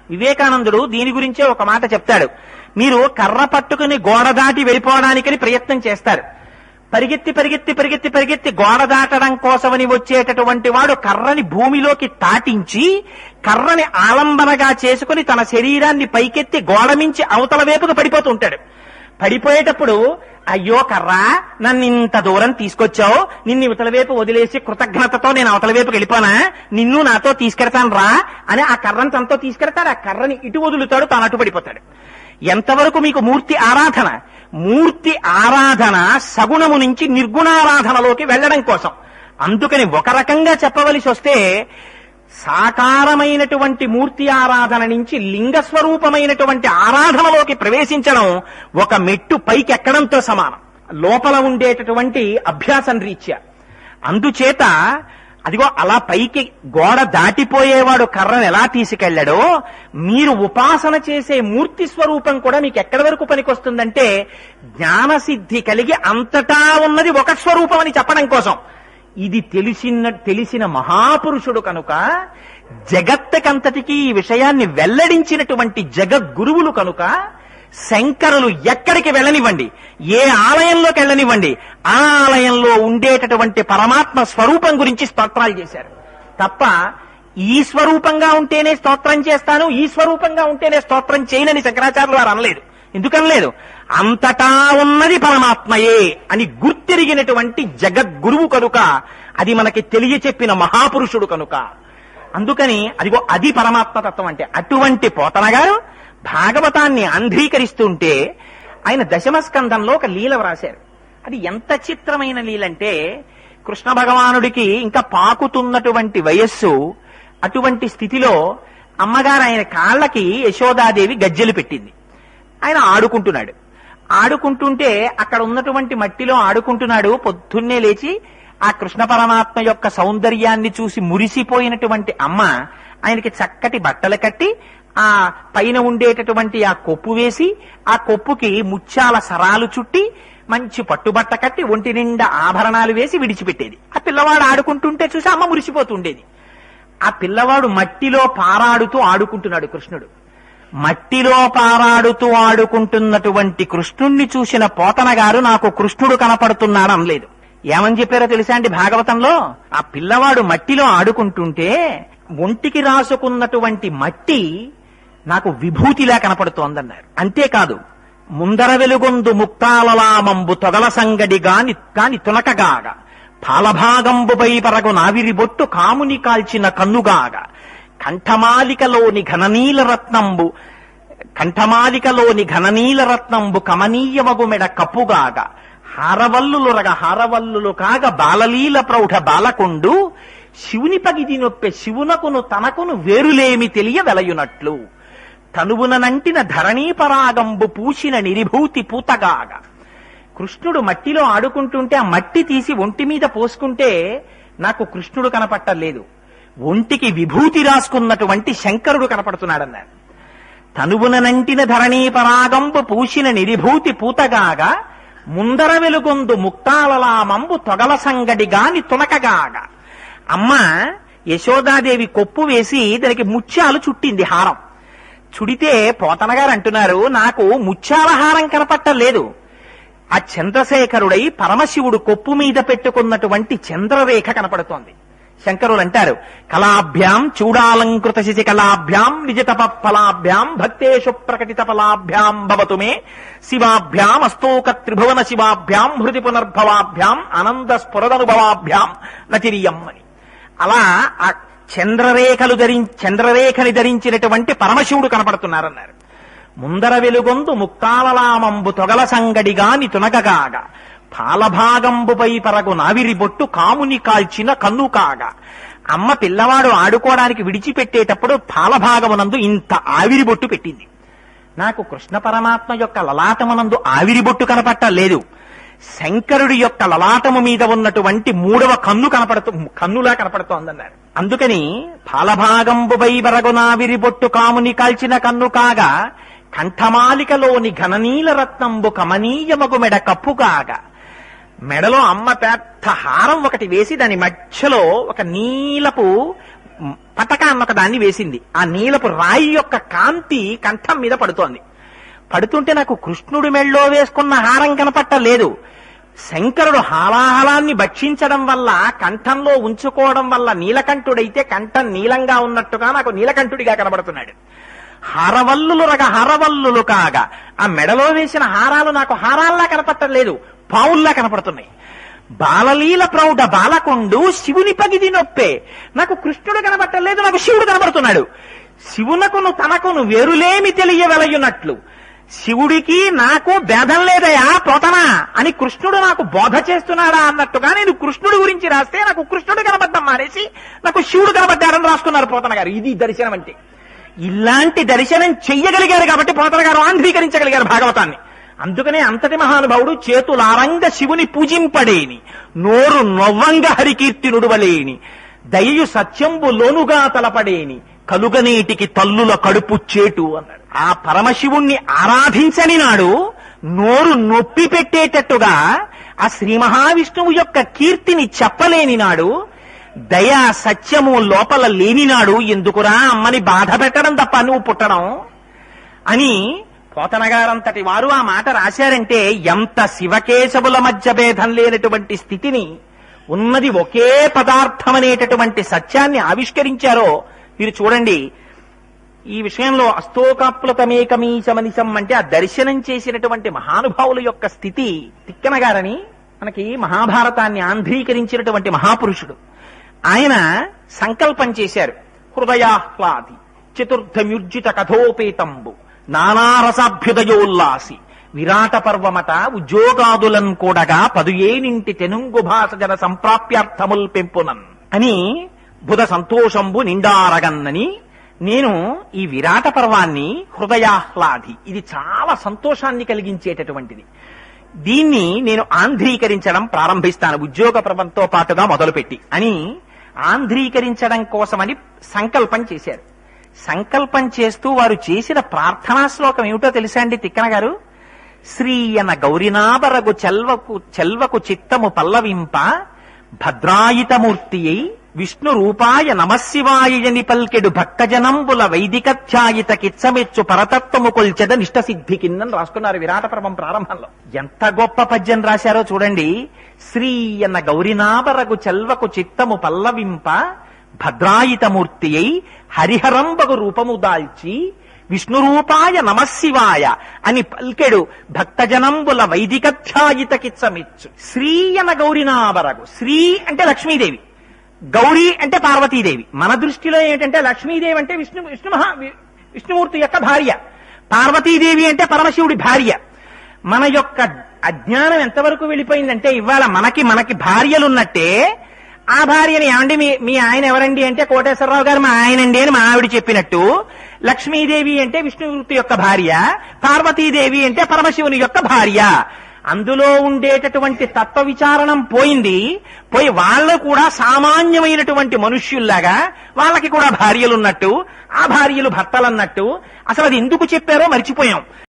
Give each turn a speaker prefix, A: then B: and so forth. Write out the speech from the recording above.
A: వివేకానందుడు దీని గురించే ఒక మాట చెప్తాడు. మీరు కర్ర పట్టుకుని గోడ దాటి వెళ్ళిపోవడానికని ప్రయత్నం చేస్తారు. పరిగెత్తి పరిగెత్తి పరిగెత్తి పరిగెత్తి గోడ దాటడం కోసమని వచ్చేటటువంటి వాడు కర్రని భూమిలోకి తాటించి కర్రని ఆలంబనగా చేసుకుని తన శరీరాన్ని పైకెత్తి గోడ మించి అవతల వైపుకు పడిపోతూ ఉంటాడు. పడిపోయేటప్పుడు అయ్యో కర్రా, నన్ను ఇంత దూరం తీసుకొచ్చావు, నిన్ను ఇవతల వైపు వదిలేసి కృతజ్ఞతతో నేను అవతల వైపుకి వెళ్ళిపోనా, నిన్ను నాతో తీసుకెడతాను రా అని ఆ కర్రని తనతో తీసుకెడతాడు. ఆ కర్రని ఇటు వదులుతాడు, తాను అటు పడిపోతాడు. ఎంతవరకు మీకు మూర్తి ఆరాధన? మూర్తి ఆరాధన సగుణము నుంచి నిర్గుణారాధనలోకి వెళ్లడం కోసం. అందుకని ఒక రకంగా చెప్పవలసి వస్తే సాకారమైనటువంటి మూర్తి ఆరాధన నుంచి లింగస్వరూపమైనటువంటి ఆరాధనలోకి ప్రవేశించడం ఒక మెట్టు పైకి ఎక్కడంతో సమానం, లోపల ఉండేటటువంటి అభ్యాసం రీత్యా. అందుచేత అదిగో అలా పైకి గోడ దాటిపోయేవాడు కర్రను ఎలా తీసుకెళ్లాడో, మీరు ఉపాసన చేసే మూర్తి స్వరూపం కూడా మీకు ఎక్కడి వరకు పనికొస్తుందంటే జ్ఞానసిద్ధి కలిగి అంతటా ఉన్నది ఒక స్వరూపం అని చెప్పడం కోసం. ఇది తెలిసిన మహాపురుషుడు కనుక, జగత్తుకంతటికీ ఈ విషయాన్ని వెల్లడించినటువంటి జగద్గురువులు కనుక, శంకరులు ఎక్కడికి వెళ్ళనివ్వండి, ఏ ఆలయంలోకి వెళ్ళనివ్వండి, ఆ ఆలయంలో ఉండేటటువంటి పరమాత్మ స్వరూపం గురించి స్తోత్రాలు చేశారు తప్ప ఈ స్వరూపంగా ఉంటేనే స్తోత్రం చేస్తాను, ఈ స్వరూపంగా ఉంటేనే స్తోత్రం చేయనని శంకరాచార్యులు వారు అనలేదు. ఎందుకనలేదు? అంతటా ఉన్నది పరమాత్మయే అని గుర్తిరిగినటువంటి జగద్గురువు కనుక, అది మనకి తెలియచెప్పిన మహాపురుషుడు కనుక. అందుకని అదిగో అది పరమాత్మ తత్వం అంటే. అటువంటి పోతన గారు భాగవతాన్ని అంధీకరిస్తుంటే ఆయన దశమస్కంధంలో ఒక లీల వ్రాశారు. అది ఎంత చిత్రమైన లీలంటే, కృష్ణ భగవానుడికి ఇంకా పాకుతున్నటువంటి వయస్సు. అటువంటి స్థితిలో అమ్మగారు ఆయన కాళ్ళకి యశోదాదేవి గజ్జెలు పెట్టింది. ఆయన ఆడుకుంటున్నాడు. ఆడుకుంటుంటే అక్కడ ఉన్నటువంటి మట్టిలో ఆడుకుంటున్నాడు. పొద్దున్నే లేచి ఆ కృష్ణ పరమాత్మ యొక్క సౌందర్యాన్ని చూసి మురిసిపోయినటువంటి అమ్మ ఆయనకి చక్కటి బట్టలు కట్టి ఆ పైన ఉండేటటువంటి ఆ కొప్పు వేసి, ఆ కొప్పుకి ముత్యాల సరాలు చుట్టి మంచి పట్టుబట్ట కట్టి ఒంటి నిండా ఆభరణాలు వేసి విడిచిపెట్టేది. ఆ పిల్లవాడు ఆడుకుంటుంటే చూసి అమ్మ మురిసిపోతుండేది. ఆ పిల్లవాడు మట్టిలో పారాడుతూ ఆడుకుంటున్నాడు కృష్ణుడు. మట్టిలో పారాడుతూ ఆడుకుంటున్నటువంటి కృష్ణుణ్ణి చూసిన పోతన గారు నాకు కృష్ణుడు కనపడుతున్నాడు అనలేదు. ఏమని చెప్పారో తెలుసా అండి భాగవతంలో? ఆ పిల్లవాడు మట్టిలో ఆడుకుంటుంటే ఒంటికి రాసుకున్నటువంటి మట్టి నాకు విభూతిలా కనపడుతోందన్నారు. అంతేకాదు, ముందర వెలుగొందు ముక్తాలలామంబు తొగల సంగడి కాని తునకగాగా, పాలభాగంబుపై పరగు నావిరి బొట్టు కాముని కాల్చిన కన్నుగాగా, కంఠమాలికలోని ఘననీల రత్నంబు కమనీయమగు మెడ కప్పుగాగా, హారవల్లులు కాగ బాలలీల ప్రౌఢ బాలకొండు, శివుని పగిది నొప్పె శివునకును తనకును వేరులేమి తెలియ వెలయునట్లు, తనువున నంటిన ధరణీపరాగంబు పూసిన నిరిభూతి పూతగాగా. కృష్ణుడు మట్టిలో ఆడుకుంటుంటే ఆ మట్టి తీసి ఒంటి మీద పోసుకుంటే నాకు కృష్ణుడు కనపట్టలేదు, ఒంటికి విభూతి రాసుకున్నటువంటి శంకరుడు కనపడుతున్నాడన్నారు. తనువున నంటిన ధరణీపరాగంబు పూసిన నిరిభూతి పూతగాగా, ముందర వెలుగొందు ముక్తాలలామంబు తొగల సంగడి గాని తునకగాగా. అమ్మ యశోదాదేవి కొప్పు వేసి దానికి ముత్యాలు చుట్టింది, హారం చుడితే పోతన గారు అంటున్నారు నాకు ముత్యాల హారం కనపట్టలేదు, ఆ చంద్రశేఖరుడై పరమశివుడు కొప్పు మీద పెట్టుకున్నటువంటి చంద్రరేఖ కనపడుతోంది. శంకరులు అంటారు, కళాభ్యాం చూడాలంకృత శిశి కళాభ్యాం నిజతప ఫలాభ్యాం భక్తేషు ప్రకటిత ఫలాభ్యాం భవతు మే శివాభ్యాం అస్తోక త్రిభువన శివాభ్యాం హృది పునర్భవాభ్యాం ఆనంద స్ఫురదనుభవాభ్యాం నతిరియం అని. అలా ఆ చంద్రరేఖని ధరించినటువంటి పరమశివుడు కనపడుతున్నారన్నారు. ముందర వెలుగొందు ముక్తాలలామంబు తొగల సంగడిగాని తునకగాగా, పాలభాగంబుపై పరగు నావిరి బొట్టు కాముని కాల్చిన కన్ను కాగా. అమ్మ పిల్లవాడు ఆడుకోవడానికి విడిచిపెట్టేటప్పుడు పాలభాగమునందు ఇంత ఆవిరి బొట్టు పెట్టింది. నాకు కృష్ణ పరమాత్మ యొక్క లలాటమునందు ఆవిరి బొట్టు కనపట్టలేదు, శంకరుడి యొక్క లలాటము మీద ఉన్నటువంటి మూడవ కన్నులా కనపడుతోందన్నారు. అందుకని పాలభాగంబుపై పరగు నావిరి బొట్టు కాముని కాల్చిన కన్ను కాగా, కంఠమాలికలోని ఘననీల రత్నంబు కమనీయమగు మెడ కప్పుగాగా. మెడలో అమ్మ పెద్ద హారం ఒకటి వేసి దాని మధ్యలో ఒక నీలపు పటక అన్నొక దాన్ని వేసింది. ఆ నీలపు రాయి యొక్క కాంతి కంఠం మీద పడుతోంది. పడుతుంటే నాకు కృష్ణుడి మెళ్ళో వేసుకున్న హారం కనపట్టలేదు. శంకరుడు హాలాహలాన్ని భక్షించడం వల్ల, కంఠంలో ఉంచుకోవడం వల్ల నీలకంఠుడైతే కంఠం నీలంగా ఉన్నట్టుగా నాకు నీలకంఠుడిగా కనబడుతున్నాడు. హారవల్లులు రగ హారవల్లులు కాగా ఆ మెడలో వేసిన హారాలు నాకు హారాల్లా కనపట్టలేదు, పావుల్లా కనపడుతున్నాయి. బాలలీల ప్రౌఢ బాలకొండు శివుని పగిది నొప్పే. నాకు కృష్ణుడు కనబట్టలేదు, నాకు శివుడు కనబడుతున్నాడు. శివునకును తనకును వేరులేమి తెలియవెలయున్నట్లు శివుడికి నాకు భేదం లేదయా పోతనా అని కృష్ణుడు నాకు బోధ చేస్తున్నాడా అన్నట్టుగా నేను కృష్ణుడి గురించి రాస్తే నాకు కృష్ణుడు కనబడ్డం మానేసి నాకు శివుడు కనబడ్డాడని రాసుకున్నారు పోతన గారు. ఇది దర్శనం అంటే. ఇలాంటి దర్శనం చెయ్యగలిగారు కాబట్టి పోతన గారు ఆంధ్రీకరించగలిగారు భాగవతాన్ని. అందుకనే అంతటి మహానుభావుడు చేతులారంగ శివుని పూజింపడేని, నోరు నొవ్వంగ హరికీర్తి నుడువలేని, దయయు సత్యంబు లోనుగా తలపడేని, కలుగనేటికి తల్లుల కడుపు చేటు అన్నాడు. ఆ పరమశివుణ్ణి ఆరాధించని నాడు నోరు నొప్పి పెట్టేటట్టుగా ఆ శ్రీ మహావిష్ణువు యొక్క కీర్తిని చెప్పలేని నాడు, దయా సత్యము లోపల లేనినాడు ఎందుకురా అమ్మని బాధ పెట్టడం తప్ప నువ్వు పుట్టడం అని పోతనగారంతటి వారు ఆ మాట రాశారంటే ఎంత శివకేశవుల మధ్య భేదం లేనటువంటి స్థితిని, ఉన్నది ఒకే పదార్థం అనేటటువంటి సత్యాన్ని ఆవిష్కరించారో మీరు చూడండి. ఈ విషయంలో అస్తోకాప్లుతమేకమీశమనిశం అంటే ఆ దర్శనం చేసినటువంటి మహానుభావుల యొక్క స్థితి. తిక్కనగారని మనకి మహాభారతాన్ని ఆంధ్రీకరించినటువంటి మహాపురుషుడు. ఆయన సంకల్పం చేశారు. హృదయాహ్లాది చతుర్థమ్యుర్జిత కథోపేతంబు నానారసాభ్యుదయోల్లాసి విరాట పర్వమట ఉద్యోగాదులన్ కూడగా 17 తెనుంగు భాష జన సంప్రాప్యార్థముల్ పెంపునన్ అని బుధ సంతోషంబు నిండారగన్నని. నేను ఈ విరాట పర్వాన్ని హృదయాహ్లాది, ఇది చాలా సంతోషాన్ని కలిగించేటటువంటిది, దీన్ని నేను ఆంధ్రీకరించడం ప్రారంభిస్తాను ఉద్యోగ పర్వంతో పాటుగా మొదలుపెట్టి అని ఆంధ్రీకరించడం కోసమని సంకల్పం చేశారు. సంకల్పం చేస్తూ వారు చేసిన ప్రార్థనా శ్లోకం ఏమిటో తెలుసా అండి తిక్కన గారు? శ్రీ అన గౌరినాబరగు చెల్వకు చిత్తము పల్లవింప భద్రాయితమూర్తి అయి విష్ణు రూపాయ నమశివాయని పల్కెడు భక్తజనంబుల వైదికధ్యాయిత కిచ్చమెచ్చు పరతత్వము కొల్చెద నిష్టసిద్ధి కిందని రాసుకున్నారు విరాట పర్వం ప్రారంభంలో. ఎంత గొప్ప పద్యం రాశారో చూడండి. శ్రీ అన్న గౌరినాబరగు చెల్వకు చిత్తము పల్లవింప భద్రాయితమూర్తి అయి హరిహరంబగు రూపము దాల్చి విష్ణు రూపాయ నమశివాయ అని పల్కెడు భక్తజనంబుల వైదికధ్యాయిత కిచ్చమెచ్చు. శ్రీ అన్న గౌరినాబరగు, శ్రీ అంటే లక్ష్మీదేవి, గౌరీ అంటే పార్వతీదేవి. మన దృష్టిలో ఏంటంటే లక్ష్మీదేవి అంటే విష్ణుమూర్తి యొక్క భార్య, పార్వతీదేవి అంటే పరమశివుడి భార్య. మన యొక్క అజ్ఞానం ఎంతవరకు వెళ్ళిపోయిందంటే ఇవాళ మనకి భార్యలున్నట్టే ఆ భార్యని ఏమండి మీ ఆయన ఎవరండి అంటే కోటేశ్వరరావు గారు మా ఆయనండి అని మా ఆవిడ చెప్పినట్టు, లక్ష్మీదేవి అంటే విష్ణుమూర్తి యొక్క భార్య, పార్వతీదేవి అంటే పరమశివుని యొక్క భార్య. అందులో ఉండేటటువంటి తత్వ విచారణం పోయి వాళ్ళు కూడా సామాన్యమైనటువంటి మనుష్యుల్లాగా వాళ్ళకి కూడా భార్యలున్నట్టు, ఆ భార్యలు భర్తలన్నట్టు. అసలు అది ఎందుకు చెప్పారో మర్చిపోయాం.